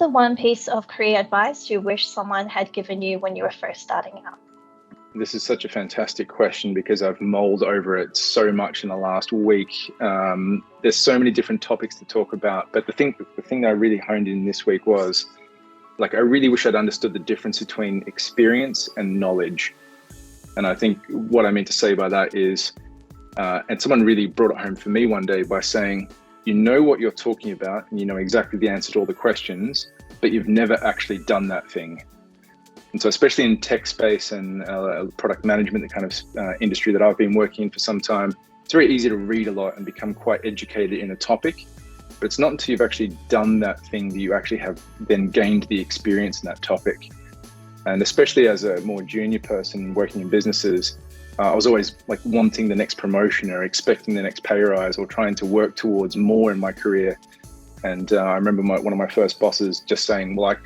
the one piece of career advice you wish someone had given you when you were first starting out? This is such a fantastic question because I've mulled over it so much in the last week. There's so many different topics to talk about, but the thing that I really honed in this week was, like, I really wish I'd understood the difference between experience and knowledge. And I think what I meant to say by that is, and someone really brought it home for me one day by saying, you know what you're talking about and you know exactly the answer to all the questions, but you've never actually done that thing. And so especially in tech space and product management, the kind of industry that I've been working in for some time, it's very easy to read a lot and become quite educated in a topic. But it's not until you've actually done that thing that you actually have then gained the experience in that topic. And especially as a more junior person working in businesses, I was always like wanting the next promotion or expecting the next pay rise or trying to work towards more in my career. And I remember one of my first bosses just saying, well, I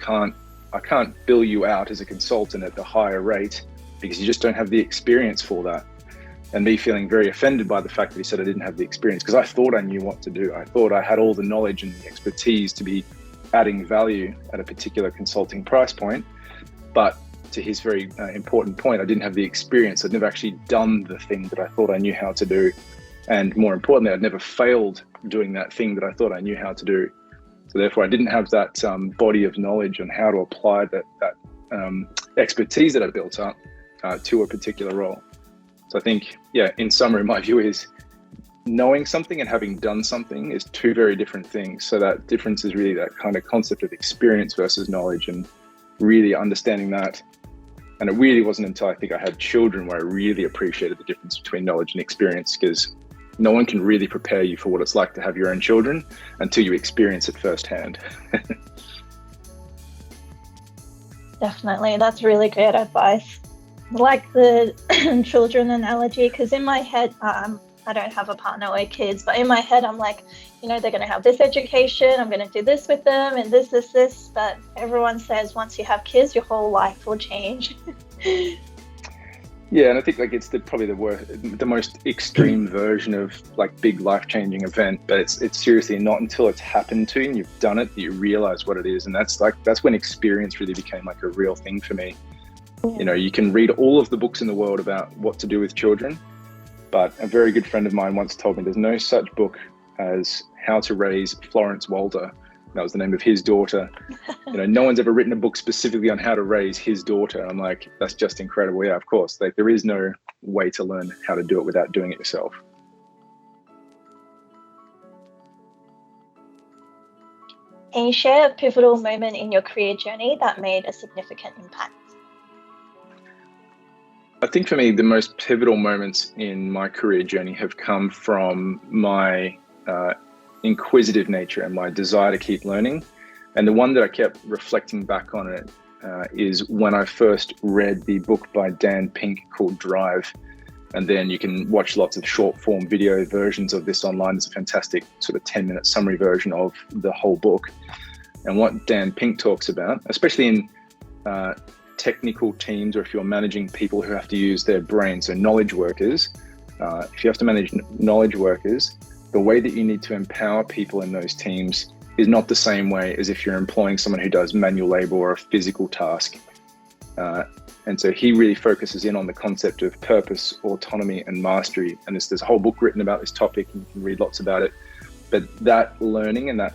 can't bill you out as a consultant at the higher rate because you just don't have the experience for that. And me feeling very offended by the fact that he said I didn't have the experience, because I thought I knew what to do. I thought I had all the knowledge and the expertise to be adding value at a particular consulting price point. But to his very important point, I didn't have the experience. I'd never actually done the thing that I thought I knew how to do. And more importantly, I'd never failed doing that thing that I thought I knew how to do. So therefore, I didn't have that body of knowledge on how to apply that expertise that I built up to a particular role. So I think, yeah, in summary, my view is knowing something and having done something is two very different things. So that difference is really that kind of concept of experience versus knowledge, and really understanding that. And it really wasn't until I think I had children where I really appreciated the difference between knowledge and experience, because no one can really prepare you for what it's like to have your own children until you experience it firsthand. Definitely, that's really great advice. I like the children analogy, because in my head, I don't have a partner or kids, but in my head, I'm like, they're going to have this education, I'm going to do this with them, and this. But everyone says once you have kids, your whole life will change. Yeah, and I think like it's probably the most extreme version of like big life-changing event, but it's seriously not until it's happened to you and you've done it that you realize what it is, and that's when experience really became like a real thing for me. Yeah. You can read all of the books in the world about what to do with children, but a very good friend of mine once told me there's no such book as How to Raise Florence Walder. That was the name of his daughter. No one's ever written a book specifically on how to raise his daughter. I'm like, that's just incredible. Yeah, of course. Like, there is no way to learn how to do it without doing it yourself. Can you share a pivotal moment in your career journey that made a significant impact? I think for me, the most pivotal moments in my career journey have come from my inquisitive nature and my desire to keep learning. And the one that I kept reflecting back on it is when I first read the book by Dan Pink called Drive. And then you can watch lots of short form video versions of this online. It's a fantastic sort of 10-minute summary version of the whole book. And what Dan Pink talks about, especially in technical teams, or if you're managing people who have to use their brain, so knowledge workers, if you have to manage knowledge workers, the way that you need to empower people in those teams is not the same way as if you're employing someone who does manual labor or a physical task. And so he really focuses in on the concept of purpose, autonomy, and mastery. And there's a whole book written about this topic, and you can read lots about it. But that learning and that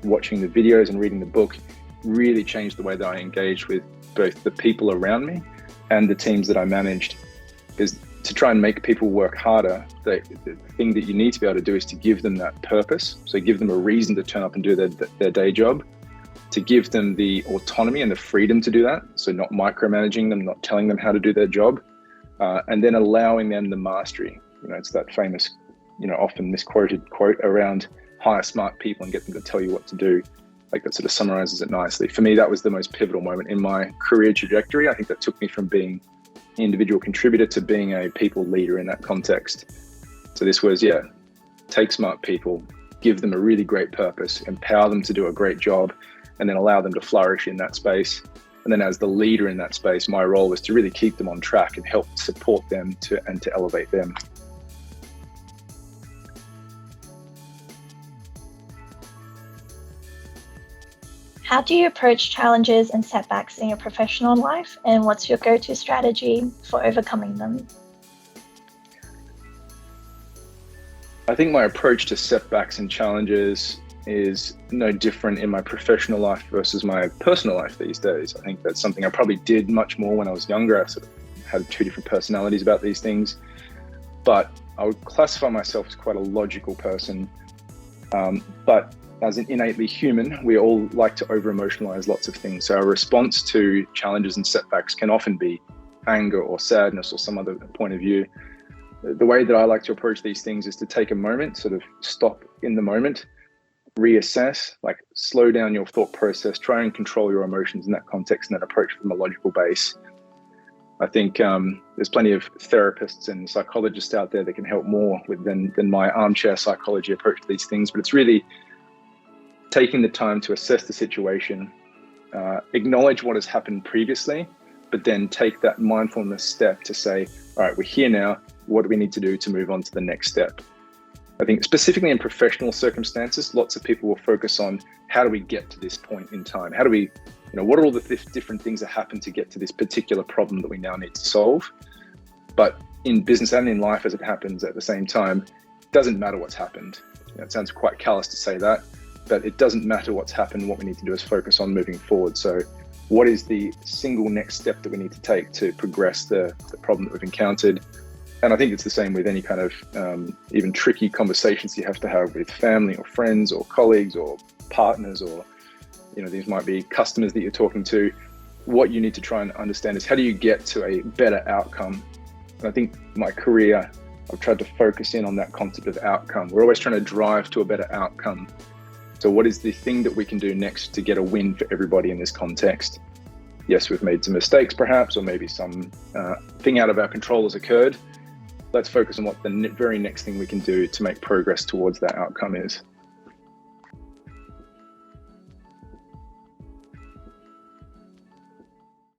watching the videos and reading the book really changed the way that I engaged with both the people around me and the teams that I managed. Because to try and make people work harder, the thing that you need to be able to do is to give them that purpose. So give them a reason to turn up and do their day job, to give them the autonomy and the freedom to do that. So not micromanaging them, not telling them how to do their job, and then allowing them the mastery. It's that famous, often misquoted quote around hire smart people and get them to tell you what to do. Like, that sort of summarizes it nicely. For me, that was the most pivotal moment in my career trajectory. I think that took me from being an individual contributor to being a people leader in that context. So this was, take smart people, give them a really great purpose, empower them to do a great job, and then allow them to flourish in that space. And then as the leader in that space, my role was to really keep them on track and help support them to elevate them. How do you approach challenges and setbacks in your professional life, and what's your go-to strategy for overcoming them? I think my approach to setbacks and challenges is no different in my professional life versus my personal life these days. I think that's something I probably did much more when I was younger. I sort of had two different personalities about these things, but I would classify myself as quite a logical person. But as an innately human, we all like to over-emotionalize lots of things. So our response to challenges and setbacks can often be anger or sadness or some other point of view. The way that I like to approach these things is to take a moment, sort of stop in the moment, reassess, like slow down your thought process, try and control your emotions in that context, and then approach from a logical base. I think there's plenty of therapists and psychologists out there that can help more than my armchair psychology approach to these things, but it's really taking the time to assess the situation, acknowledge what has happened previously, but then take that mindfulness step to say, all right, we're here now. What do we need to do to move on to the next step? I think specifically in professional circumstances, lots of people will focus on how do we get to this point in time? How do we, what are all the different things that happen to get to this particular problem that we now need to solve? But in business and in life, as it happens at the same time, it doesn't matter what's happened. It sounds quite callous to say that, but it doesn't matter what's happened. What we need to do is focus on moving forward. So what is the single next step that we need to take to progress the problem that we've encountered? And I think it's the same with any kind of even tricky conversations you have to have with family or friends or colleagues or partners, or these might be customers that you're talking to. What you need to try and understand is, how do you get to a better outcome? And I think my career, I've tried to focus in on that concept of outcome. We're always trying to drive to a better outcome. So what is the thing that we can do next to get a win for everybody in this context? Yes, we've made some mistakes perhaps, or maybe some thing out of our control has occurred. Let's focus on what the very next thing we can do to make progress towards that outcome is.